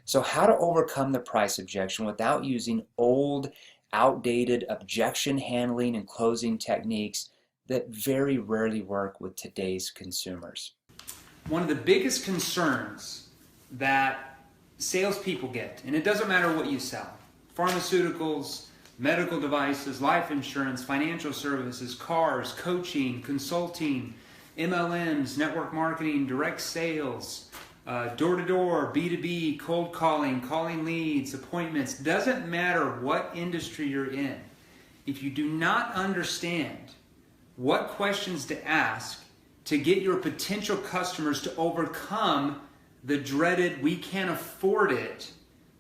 So how to overcome the price objection without using old, outdated objection handling and closing techniques that very rarely work with today's consumers. One of the biggest concerns that salespeople get, and it doesn't matter what you sell, pharmaceuticals, medical devices, life insurance, financial services, cars, coaching, consulting, MLMs, network marketing, direct sales, door-to-door, B2B, cold calling, calling leads, appointments, doesn't matter what industry you're in. If you do not understand what questions to ask to get your potential customers to overcome the dreaded "we can't afford it,"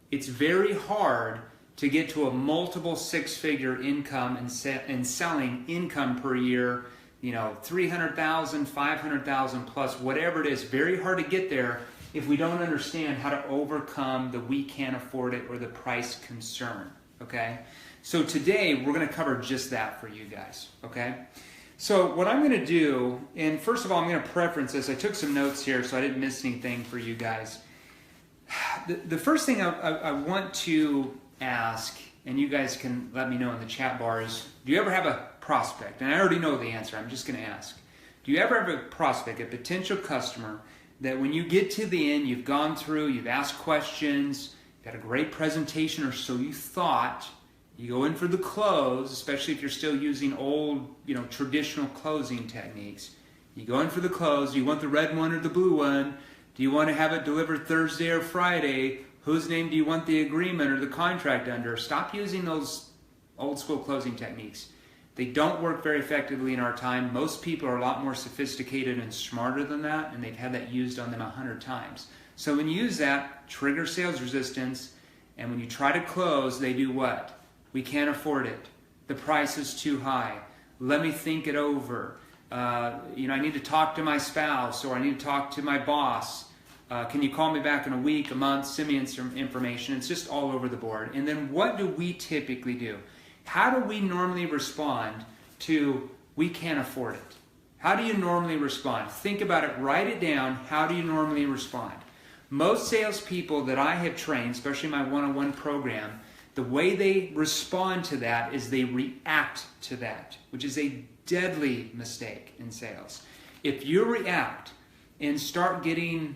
it's very hard to get to a multiple six-figure income and selling income per year, 300,000, 500,000 plus, whatever it is. Very hard to get there if we don't understand how to overcome the "we can't afford it" or the price concern. Okay, so today we're going to cover just that for you guys. Okay. So what I'm going to do, and first of all, I'm going to preference this. I took some notes here so I didn't miss anything for you guys. The first thing I want to ask, and you guys can let me know in the chat bar, is do you ever have a prospect? And I already know the answer. I'm just going to ask. Do you ever have a prospect, a potential customer, that when you get to the end, you've gone through, you've asked questions, you've had a great presentation, or so you thought, you go in for the close, especially if you're still using old, traditional closing techniques. You go in for the close. Do you want the red one or the blue one? Do you want to have it delivered Thursday or Friday? Whose name do you want the agreement or the contract under? Stop using those old school closing techniques. They don't work very effectively in our time. Most people are a lot more sophisticated and smarter than that, and they've had that used on them 100 times. So when you use that, trigger sales resistance, and when you try to close, they do what? "We can't afford it. The price is too high. Let me think it over. I need to talk to my spouse, or I need to talk to my boss. Can you call me back in a week, a month, send me some information?" It's just all over the board. And then what do we typically do? How do we normally respond to "we can't afford it"? How do you normally respond? Think about it. Write it down. How do you normally respond? Most salespeople that I have trained, especially my one-on-one program, the way they respond to that is they react to that, which is a deadly mistake in sales. If you react and start getting,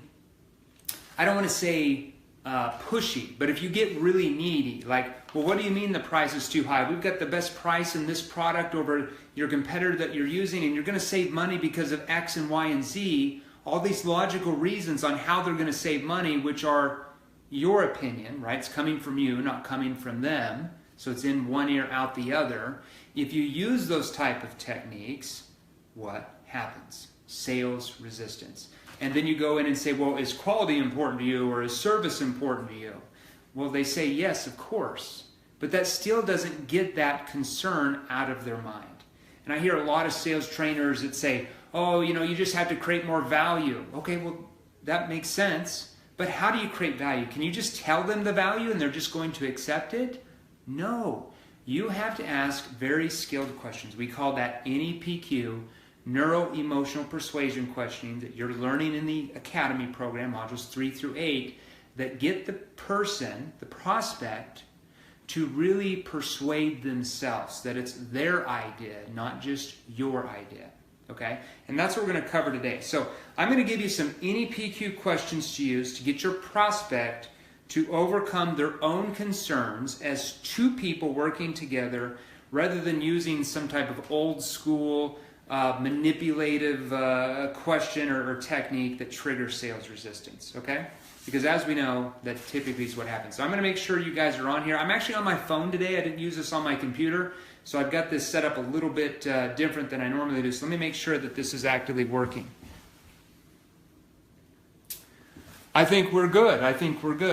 I don't want to say pushy, but if you get really needy, like, "Well, what do you mean the price is too high? We've got the best price in this product over your competitor that you're using, and you're going to save money because of X and Y and Z," all these logical reasons on how they're going to save money, which are your opinion, right? It's coming from you, not coming from them. So it's in one ear, out the other. If you use those type of techniques, what happens? Sales resistance. And then you go in and say, "Well, is quality important to you, or is service important to you?" Well, they say, "Yes, of course." But that still doesn't get that concern out of their mind. And I hear a lot of sales trainers that say, "Oh, you just have to create more value." Okay, well, that makes sense. But how do you create value? Can you just tell them the value and they're just going to accept it? No. You have to ask very skilled questions. We call that NEPQ, Neuro-Emotional Persuasion Questioning, that you're learning in the Academy program, modules 3 through 8, that get the person, the prospect, to really persuade themselves that it's their idea, not just your idea. Okay? And that's what we're going to cover today. So I'm going to give you some NEPQ questions to use to get your prospect to overcome their own concerns as two people working together, rather than using some type of old school manipulative question or technique that triggers sales resistance. Okay? Because as we know, that typically is what happens. So I'm going to make sure you guys are on here. I'm actually on my phone today. I didn't use this on my computer. So I've got this set up a little bit different than I normally do. So let me make sure that this is actively working. I think we're good.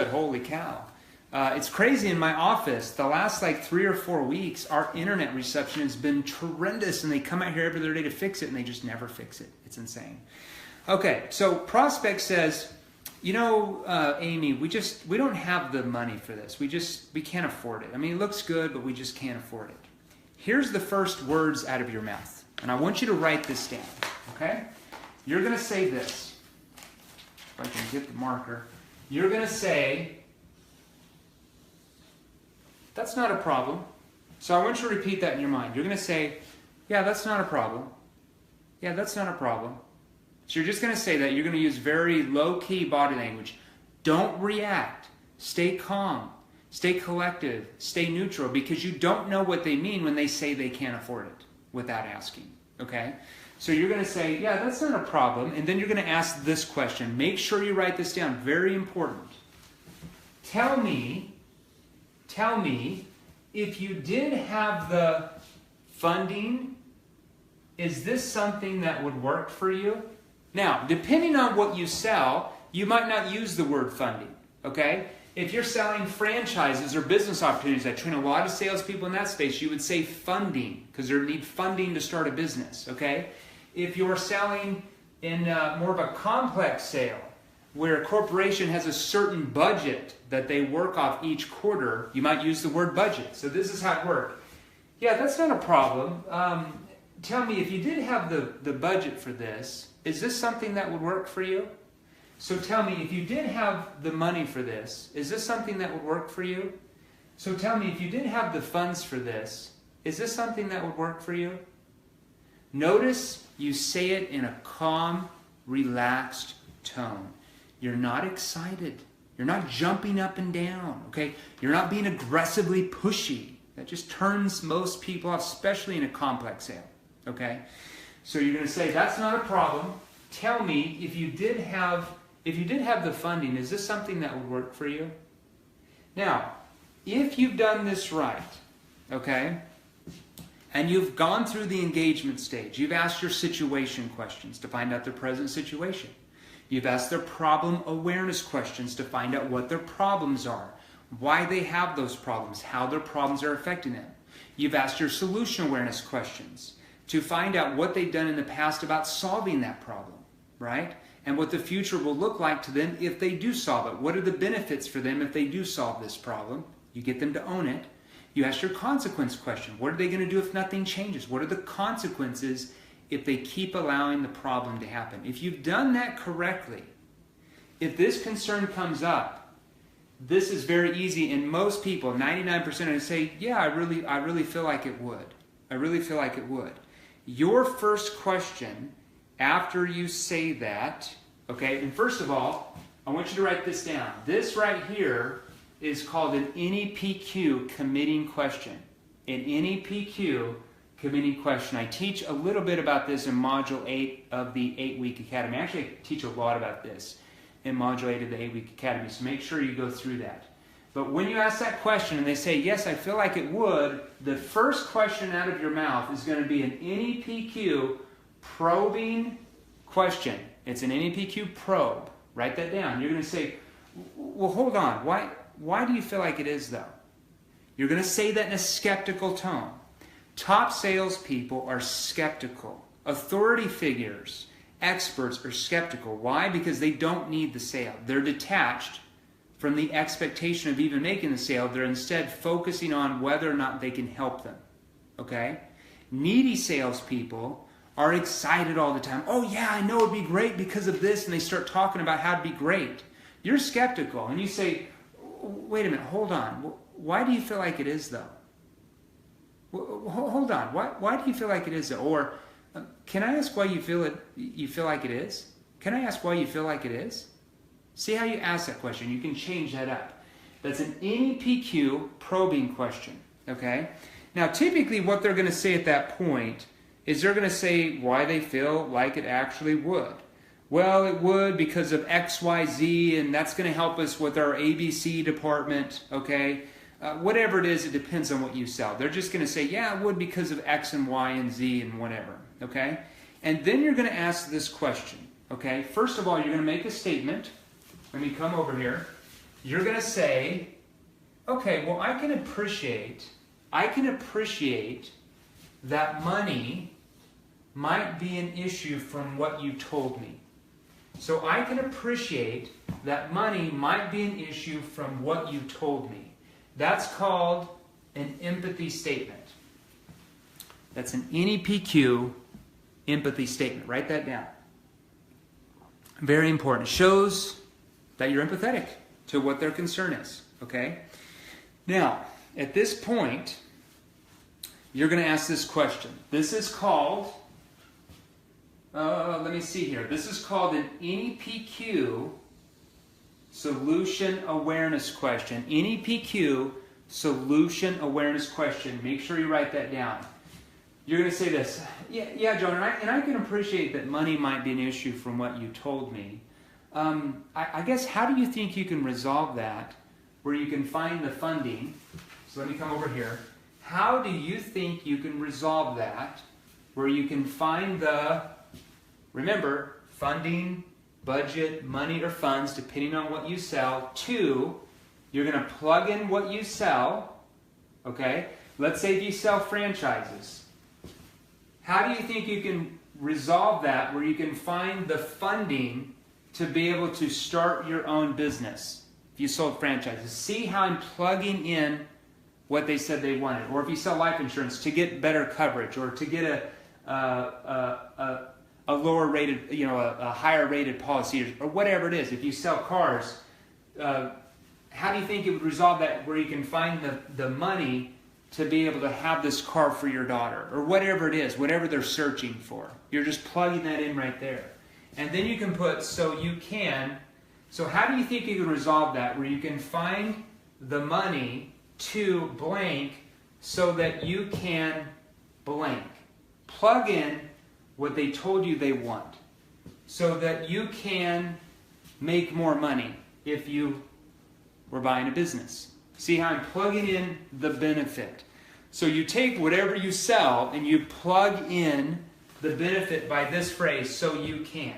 Holy cow. It's crazy in my office. The last 3 or 4 weeks, our internet reception has been tremendous. And they come out here every other day to fix it, and they just never fix it. It's insane. Okay, so prospect says, Amy, we don't have the money for this. We can't afford it. I mean, it looks good, but we just can't afford it. Here's the first words out of your mouth. And I want you to write this down, okay? You're going to say this. If I can get the marker. You're going to say, that's not a problem. So I want you to repeat that in your mind. You're going to say, yeah, that's not a problem. Yeah, that's not a problem. So you're just going to say that. You're going to use very low-key body language. Don't react. Stay calm. Stay collective. Stay neutral, because you don't know what they mean when they say they can't afford it without asking. Okay? So you're going to say, yeah, that's not a problem. And then you're going to ask this question. Make sure you write this down. Very important. Tell me, if you did have the funding, is this something that would work for you? Now, depending on what you sell, you might not use the word funding, okay? If you're selling franchises or business opportunities, I train a lot of salespeople in that space, you would say funding, because they need funding to start a business, okay? If you're selling in more of a complex sale, where a corporation has a certain budget that they work off each quarter, you might use the word budget. So this is how it works. Yeah, that's not a problem. Tell me, if you did have the budget for this, is this something that would work for you? So tell me, if you did have the money for this, is this something that would work for you? So tell me, if you did have the funds for this, is this something that would work for you? Notice you say it in a calm, relaxed tone. You're not excited. You're not jumping up and down, okay? You're not being aggressively pushy. That just turns most people off, especially in a complex sale, okay? So you're going to say, that's not a problem. Tell me, if you did have the funding, is this something that would work for you? Now, if you've done this right, okay, and you've gone through the engagement stage, you've asked your situation questions to find out their present situation. You've asked their problem awareness questions to find out what their problems are, why they have those problems, how their problems are affecting them. You've asked your solution awareness questions to find out what they've done in the past about solving that problem, right? And what the future will look like to them if they do solve it. What are the benefits for them if they do solve this problem? You get them to own it. You ask your consequence question. What are they going to do if nothing changes? What are the consequences if they keep allowing the problem to happen? If you've done that correctly, if this concern comes up, this is very easy, and most people, 99% of them say, yeah, I really feel like it would. I really feel like it would. Your first question after you say that, okay, and first of all, I want you to write this down. This right here is called an NEPQ committing question. An NEPQ committing question. I teach a little bit about this in Module 8 of the 8-Week Academy. Actually, I teach a lot about this in Module 8 of the 8-Week Academy, so make sure you go through that. But when you ask that question and they say, yes, I feel like it would, the first question out of your mouth is going to be an NEPQ probing question. It's an NEPQ probe. Write that down. You're going to say, well, hold on. Why do you feel like it is, though? You're going to say that in a skeptical tone. Top salespeople are skeptical. Authority figures, experts are skeptical. Why? Because they don't need the sale. They're detached from the expectation of even making the sale. They're instead focusing on whether or not they can help them. Okay? Needy salespeople are excited all the time. Oh yeah, I know it'd be great because of this, and they start talking about how it'd be great. You're skeptical, and you say, wait a minute, hold on. Why do you feel like it is, though? Hold on. Why do you feel like it is, though? Or can I ask why you feel like it is? Can I ask why you feel like it is? See how you ask that question. You can change that up. That's an NEPQ probing question. Okay? Now, typically what they're going to say at that point is they're going to say why they feel like it actually would. Well, it would because of X, Y, Z, and that's going to help us with our ABC department, okay? Whatever it is, it depends on what you sell. They're just going to say, yeah, it would because of X and Y and Z and whatever, okay? And then you're going to ask this question, okay? First of all, you're going to make a statement. Let me come over here. You're going to say, okay, well, I can appreciate that money might be an issue from what you told me. So I can appreciate that money might be an issue from what you told me. That's called an empathy statement. That's an NEPQ empathy statement. Write that down. Very important. It shows that you're empathetic to what their concern is. Okay? Now, at this point, you're going to ask this question. This is called, let me see here. This is called an NEPQ solution awareness question. NEPQ solution awareness question. Make sure you write that down. You're going to say this. Yeah, John, and I can appreciate that money might be an issue from what you told me. I guess, how do you think you can resolve that where you can find the funding? So let me come over here. How do you think you can resolve that where you can find the, remember, funding, budget, money, or funds, depending on what you sell. 2, you're going to plug in what you sell. Okay? Let's say if you sell franchises. How do you think you can resolve that where you can find the funding to be able to start your own business if you sold franchises? See how I'm plugging in what they said they wanted. Or if you sell life insurance, to get better coverage, or to get a lower rated, a higher rated policy, or whatever it is. If you sell cars, how do you think it would resolve that where you can find the money to be able to have this car for your daughter, or whatever it is, whatever they're searching for? You're just plugging that in right there. And then you can put, so how do you think you can resolve that where you can find the money to blank so that you can blank? Plug in what they told you they want so that you can make more money if you were buying a business. See how I'm plugging in the benefit. So you take whatever you sell and you plug in the benefit by this phrase, so you can.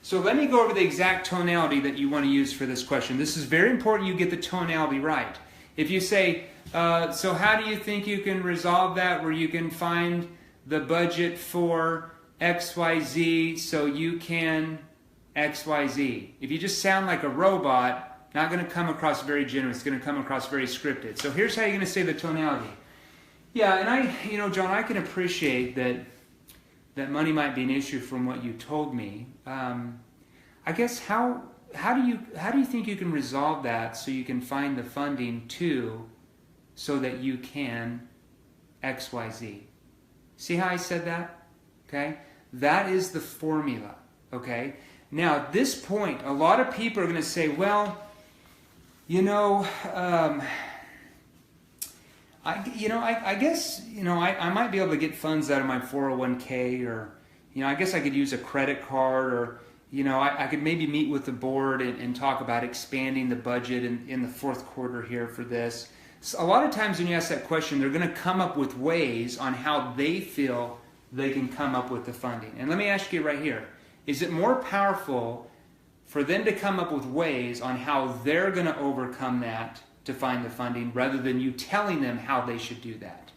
So let me go over the exact tonality that you want to use for this question. This is very important you get the tonality right. If you say, so how do you think you can resolve that where you can find the budget for XYZ so you can XYZ? If you just sound like a robot, not going to come across very generous. It's going to come across very scripted. So here's how you're going to say the tonality. Yeah, and John, I can appreciate that money might be an issue from what you told me. I guess how do you think you can resolve that so you can find the funding so that you can XYZ? See how I said that? Okay? That is the formula. Okay? Now, at this point, a lot of people are going to say, well, I guess, I might be able to get funds out of my 401k, or, I guess I could use a credit card, or, I could maybe meet with the board and talk about expanding the budget in the fourth quarter here for this. So a lot of times when you ask that question, they're going to come up with ways on how they feel they can come up with the funding. And let me ask you right here, is it more powerful for them to come up with ways on how they're going to overcome that to find the funding, rather than you telling them how they should do that?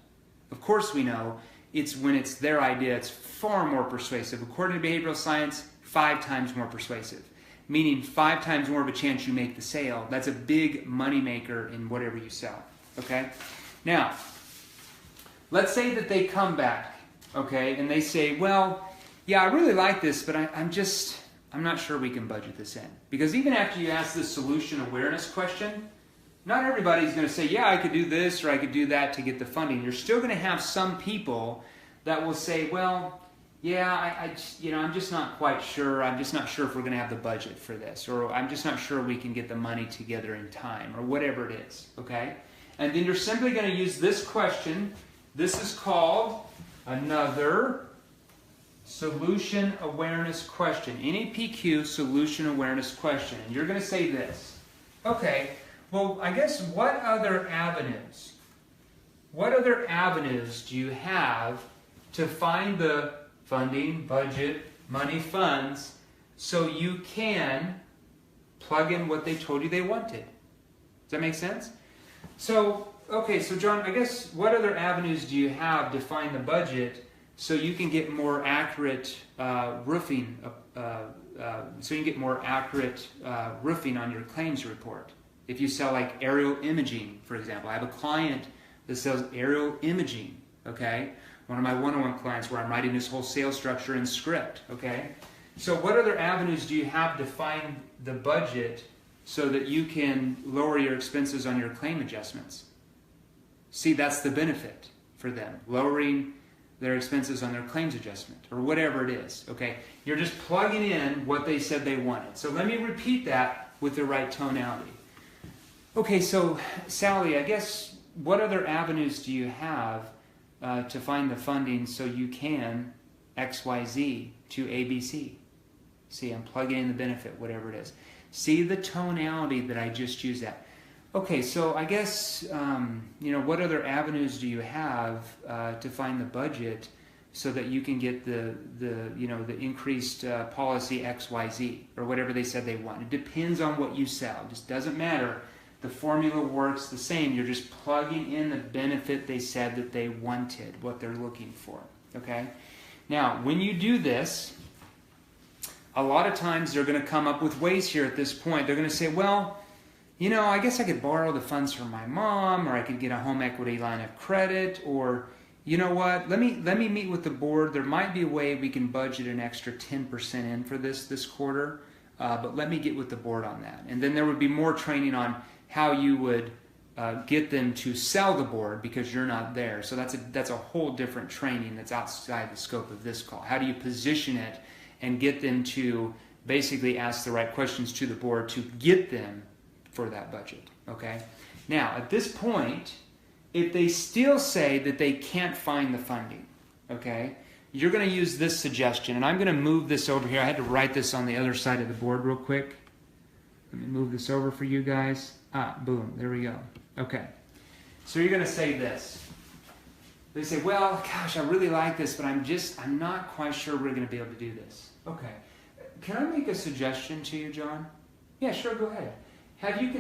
Of course we know it's when it's their idea, it's far more persuasive. According to behavioral science, 5 times more persuasive. Meaning 5 times more of a chance you make the sale. That's a big money maker in whatever you sell. Okay? Now, let's say that they come back, okay, and they say, well, yeah, I really like this, but I'm not sure we can budget this in. Because even after you ask this solution awareness question, not everybody's going to say, yeah, I could do this or I could do that to get the funding. You're still going to have some people that will say, well, yeah, I'm just not quite sure. I'm just not sure if we're going to have the budget for this, or I'm just not sure we can get the money together in time, or whatever it is, okay? And then you're simply going to use this question. This is called another solution awareness question. NEPQ solution awareness question. And you're going to say this. Okay, well, I guess what other avenues do you have to find the funding, budget, money, funds, so you can plug in what they told you they wanted? Does that make sense? So, okay, so John, I guess what other avenues do you have to find the budget so you can get more accurate roofing, roofing on your claims report? If you sell like aerial imaging, for example. I have a client that sells aerial imaging, okay? One of my one-on-one clients where I'm writing this whole sales structure in script, okay? So what other avenues do you have to find the budget so that you can lower your expenses on your claim adjustments? See, that's the benefit for them, lowering their expenses on their claims adjustment or whatever it is. Okay, you're just plugging in what they said they wanted. So let me repeat that with the right tonality. Okay, so Sally, I guess what other avenues do you have to find the funding so you can XYZ to ABC? See, I'm plugging in the benefit, whatever it is. See the tonality that I just used that. Okay, so I guess, what other avenues do you have to find the budget so that you can get the increased policy XYZ or whatever they said they want? It depends on what you sell. It just doesn't matter. The formula works the same. You're just plugging in the benefit they said that they wanted, what they're looking for. Okay? Now, when you do this, a lot of times they're going to come up with ways here at this point. They're going to say, well, I guess I could borrow the funds from my mom, or I could get a home equity line of credit, or you know what, let me meet with the board. There might be a way we can budget an extra 10% in for this quarter, but let me get with the board on that. And then there would be more training on how you would get them to sell the board because you're not there. So that's a whole different training that's outside the scope of this call. How do you position it and get them to basically ask the right questions to the board to get them for that budget, okay? Now, at this point, if they still say that they can't find the funding, okay, you're going to use this suggestion, and I'm going to move this over here. I had to write this on the other side of the board real quick. Let me move this over for you guys. Boom, there we go. Okay, so you're going to say this. They say, well, gosh, I really like this, but I'm not quite sure we're going to be able to do this. Okay, can I make a suggestion to you, John? Yeah, sure, go ahead. Have you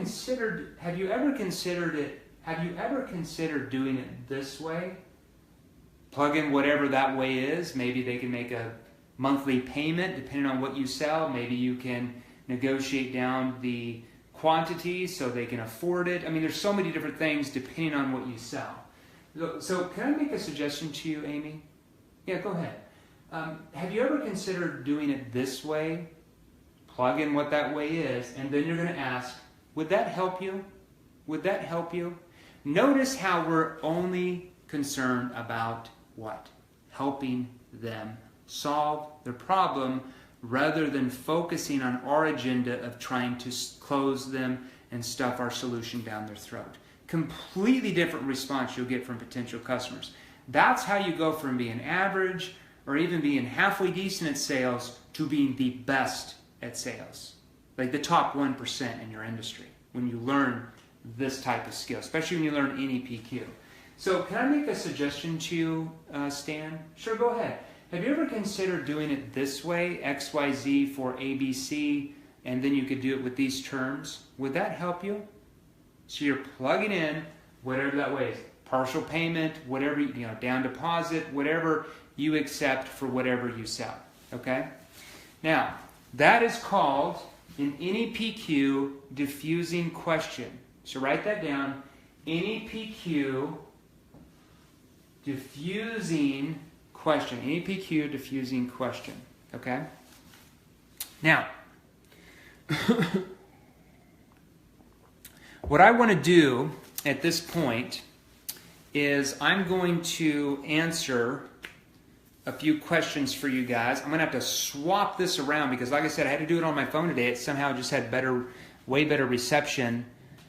ever considered doing it this way? Plug in whatever that way is. Maybe they can make a monthly payment depending on what you sell. Maybe you can negotiate down the quantity so they can afford it. I mean, there's so many different things depending on what you sell. So can I make a suggestion to you, Amy? Yeah, go ahead. Have you ever considered doing it this way? Plug in what that way is, and then you're going to ask, would that help you? Would that help you? Notice how we're only concerned about what? Helping them solve their problem rather than focusing on our agenda of trying to close them and stuff our solution down their throat. Completely different response you'll get from potential customers. That's how you go from being average or even being halfway decent at sales to being the best at sales. Like the top 1% in your industry when you learn this type of skill, especially when you learn NEPQ. So can I make a suggestion to you, Stan? Sure, go ahead. Have you ever considered doing it this way, XYZ for ABC, and then you could do it with these terms? Would that help you? So you're plugging in whatever that way is. Partial payment, whatever, down deposit, whatever you accept for whatever you sell. Okay? Now, that is called an NEPQ diffusing question. So write that down. NEPQ diffusing question. NEPQ diffusing question. Okay? Now, what I want to do at this point is I'm going to answer a few questions for you guys. I'm going to have to swap this around because, like I said, I had to do it on my phone today. It somehow just had way better reception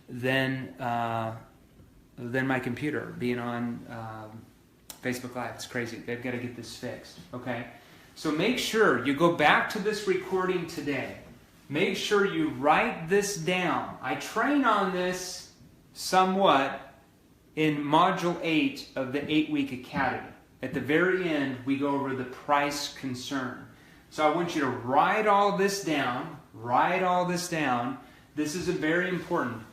than my computer being on Facebook Live. It's crazy. They've got to get this fixed. Okay? So make sure you go back to this recording today. Make sure you write this down. I train on this somewhat in Module 8 of the 8-week Academy. At the very end, we go over the price concern. So I want you to write all this down. Write all this down. This is very important.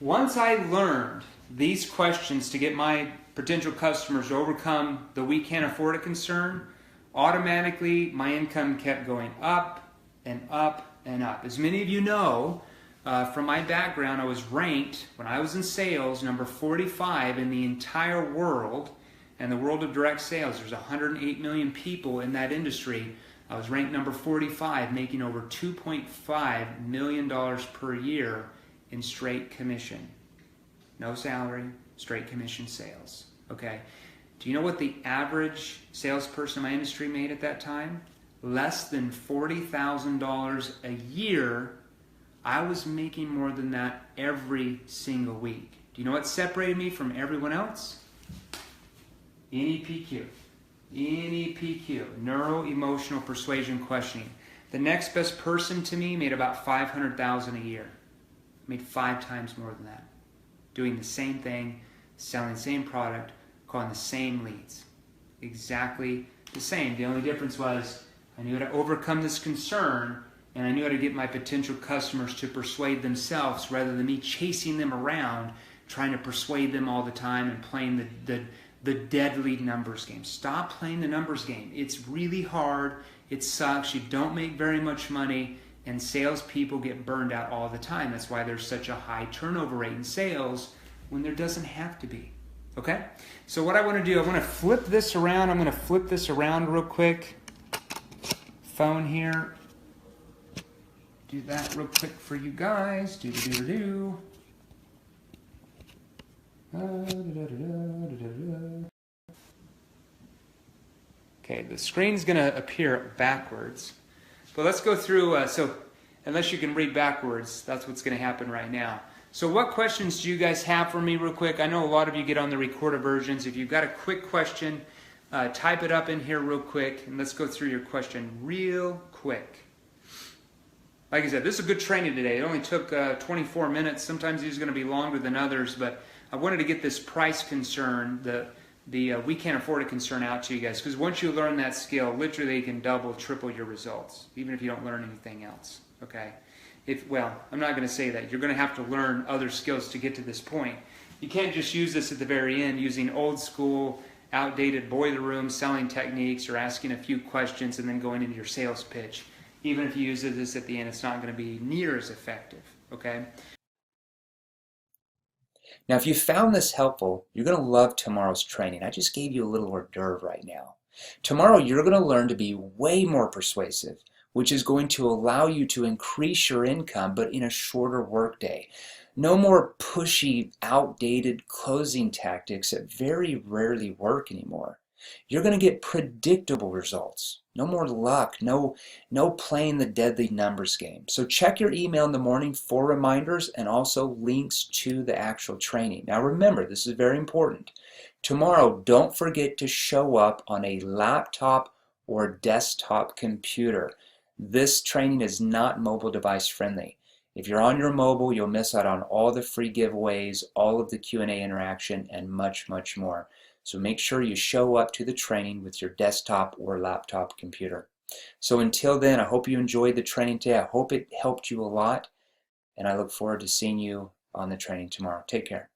Once I learned these questions to get my potential customers to overcome the we can't afford it concern, automatically my income kept going up and up and up. As many of you know, from my background, I was ranked, when I was in sales, number 45 in the entire world. And the world of direct sales, there's 108 million people in that industry. I was ranked number 45, making over $2.5 million per year in straight commission. no salary, straight commission sales. Okay. Do you know what the average salesperson in my industry made at that time? Less than $40,000 a year. I was making more than that every single week. Do you know what separated me from everyone else? NEPQ. NEPQ, Neuro-Emotional Persuasion Questioning. The next best person to me made about $500,000 a year. Made 5 times more than that. Doing the same thing, selling the same product, calling the same leads. Exactly the same. The only difference was I knew how to overcome this concern, and I knew how to get my potential customers to persuade themselves rather than me chasing them around, trying to persuade them all the time and playing the deadly numbers game. Stop playing the numbers game. It's really hard. It sucks. You don't make very much money, and salespeople get burned out all the time. That's why there's such a high turnover rate in sales when there doesn't have to be. Okay? So what I want to do, I want to flip this around. I'm going to flip this around real quick. Phone here. Do that real quick for you guys. Do-do-do-do-do. Okay, the screen's going to appear backwards. But let's go through, so unless you can read backwards, that's what's going to happen right now. So what questions do you guys have for me real quick? I know a lot of you get on the recorded versions. If you've got a quick question, type it up in here real quick, and let's go through your question real quick. Like I said, this is a good training today. It only took 24 minutes. Sometimes these are going to be longer than others, but I wanted to get this price concern, the we can't afford a concern out to you guys, because once you learn that skill, literally you can double, triple your results, even if you don't learn anything else. Okay? Well, I'm not going to say that. You're going to have to learn other skills to get to this point. You can't just use this at the very end using old school, outdated boiler room selling techniques or asking a few questions and then going into your sales pitch. Even if you use this at the end, it's not going to be near as effective. Okay? Now, if you found this helpful, you're going to love tomorrow's training. I just gave you a little hors d'oeuvre right now. Tomorrow, you're going to learn to be way more persuasive, which is going to allow you to increase your income, but in a shorter workday. No more pushy, outdated closing tactics that very rarely work anymore. You're going to get predictable results. No more luck, no playing the deadly numbers game. So check your email in the morning for reminders and also links to the actual training. Now remember, this is very important. Tomorrow, don't forget to show up on a laptop or desktop computer. This training is not mobile device friendly. If you're on your mobile, you'll miss out on all the free giveaways, all of the Q&A interaction, and much, much more. So make sure you show up to the training with your desktop or laptop computer. So until then, I hope you enjoyed the training today. I hope it helped you a lot, and I look forward to seeing you on the training tomorrow. Take care.